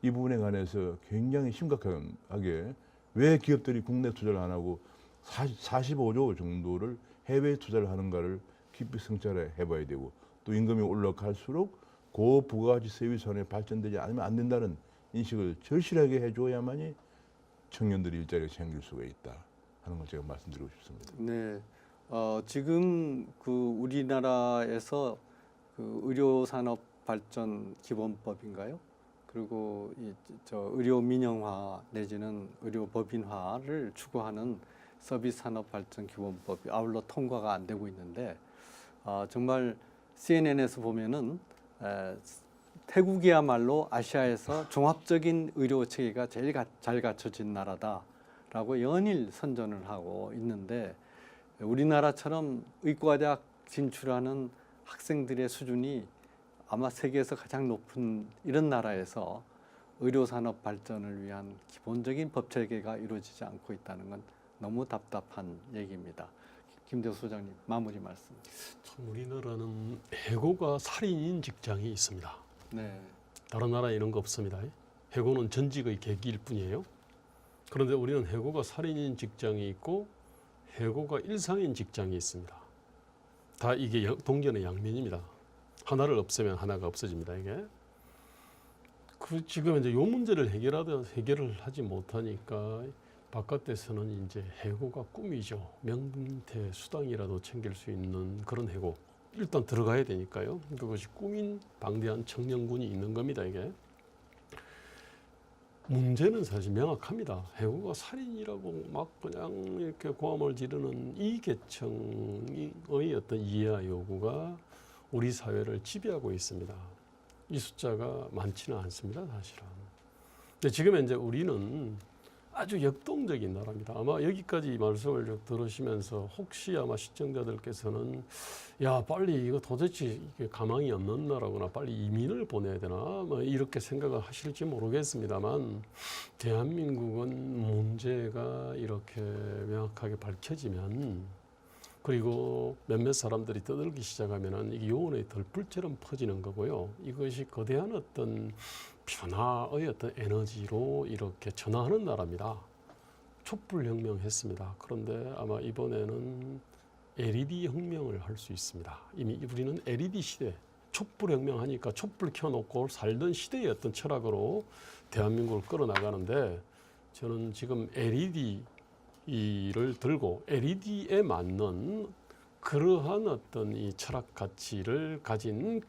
이 부분에 관해서 굉장히 심각하게 왜 기업들이 국내 투자를 안 하고 45조 정도를 해외 투자를 하는가를 깊이 성찰해 봐야 되고, 또 임금이 올라갈수록 고부가가치 서비스산업이 발전되지 않으면 안 된다는 인식을 절실하게 해줘야만이 청년들이 일자리를 챙길 수가 있다 하는 걸 제가 말씀드리고 싶습니다. 네, 지금 그 우리나라에서 그 의료산업발전기본법인가요? 그리고 저 의료 민영화 내지는 의료 법인화를 추구하는 서비스산업발전기본법이 아울러 통과가 안 되고 있는데, 정말 CNN에서 보면은 태국이야말로 아시아에서 종합적인 의료 체계가 제일 잘 갖춰진 나라다라고 연일 선전을 하고 있는데, 우리나라처럼 의과대학 진출하는 학생들의 수준이 아마 세계에서 가장 높은 이런 나라에서 의료산업 발전을 위한 기본적인 법 체계가 이루어지지 않고 있다는 건 너무 답답한 얘기입니다. 김대우 소장님, 마무리 말씀. 참 우리나라는 해고가 살인인 직장이 있습니다. 네. 다른 나라에 이런 거 없습니다. 해고는 전직의 계기일 뿐이에요. 그런데 우리는 해고가 살인인 직장이 있고 해고가 일상인 직장이 있습니다. 다 이게 동전의 양면입니다. 하나를 없애면 하나가 없어집니다. 이게. 지금 이제 요 문제를 해결을 하지 못하니까 바깥에서는 이제 해고가 꿈이죠. 명태 수당이라도 챙길 수 있는 그런 해고. 일단 들어가야 되니까요. 그것이 꿈인 방대한 청년군이 있는 겁니다. 이게. 문제는 사실 명확합니다. 해고가 살인이라고 막 그냥 이렇게 고함을 지르는 이 계층의 어떤 이해와 요구가 우리 사회를 지배하고 있습니다. 이 숫자가 많지는 않습니다, 사실은. 근데 지금 이제 우리는 아주 역동적인 나라입니다. 아마 여기까지 말씀을 들으시면서 혹시 아마 시청자들께서는 야 빨리 이거 도대체 이게 가망이 없는 나라구나, 빨리 이민을 보내야 되나 뭐 이렇게 생각을 하실지 모르겠습니다만, 대한민국은 문제가 이렇게 명확하게 밝혀지면, 그리고 몇몇 사람들이 떠들기 시작하면은 이게 요온의 덜불처럼 퍼지는 거고요. 이것이 거대한 어떤 변화의 어떤 에너지로 이렇게 전환하는 나라입니다. 촛불혁명 했습니다. 그런데 아마 이번에는 LED 혁명을 할 수 있습니다. 이미 우리는 LED 시대, 촛불혁명 하니까 촛불 켜놓고 살던 시대의 어떤 철학으로 대한민국을 끌어나가는데, 저는 지금 LED를 들고 LED에 맞는 그러한 어떤 이 철학 가치를 가진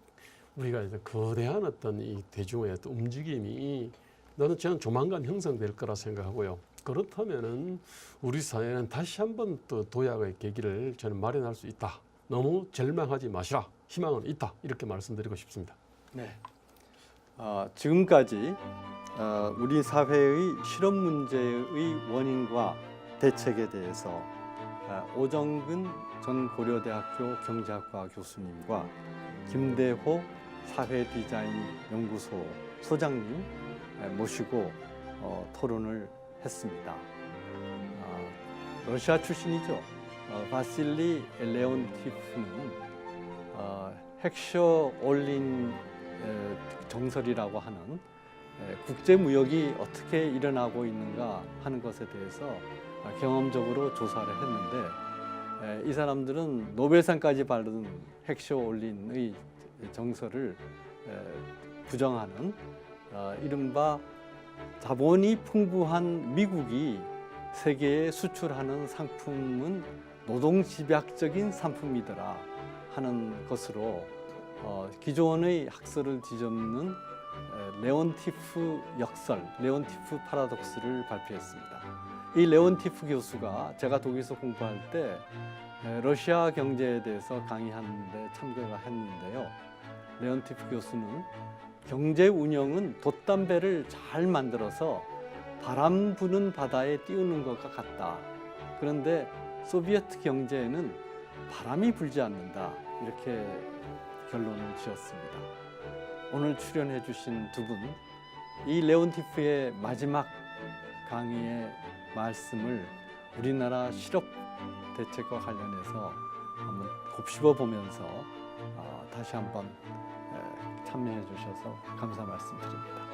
우리가 이제 거대한 어떤 이 대중의 어떤 움직임이 저는 조만간 형성될 거라 생각하고요. 그렇다면은 우리 사회는 다시 한번 또 도약의 계기를 저는 마련할 수 있다. 너무 절망하지 마시라. 희망은 있다. 이렇게 말씀드리고 싶습니다. 네. 지금까지 우리 사회의 실업 문제의 원인과 대책에 대해서 오정근 전 고려대학교 경제학과 교수님과 김대호 사회디자인연구소 소장님 모시고 토론을 했습니다. 러시아 출신이죠. 바실리 레온티프는 핵쇼 올린 정설이라고 하는 국제 무역이 어떻게 일어나고 있는가 하는 것에 대해서 경험적으로 조사를 했는데, 이 사람들은 노벨상까지 받은 핵쇼 올린의 정설을 부정하는 이른바 자본이 풍부한 미국이 세계에 수출하는 상품은 노동집약적인 상품이더라 하는 것으로 기존의 학설을 뒤집는 레온티프 역설, 레온티프 파라독스를 발표했습니다. 이 레온티프 교수가 제가 독일에서 공부할 때 러시아 경제에 대해서 강의하는 데 참가를 했는데요. 레온티프 교수는 경제 운영은 돛담배를 잘 만들어서 바람 부는 바다에 띄우는 것과 같다. 그런데 소비에트 경제에는 바람이 불지 않는다. 이렇게 결론을 지었습니다. 오늘 출연해 주신 두 분, 이 레온티프의 마지막 강의의 말씀을 우리나라 실업 대책과 관련해서 한번 곱씹어 보면서 다시 한번 참여해 주셔서 감사 말씀드립니다.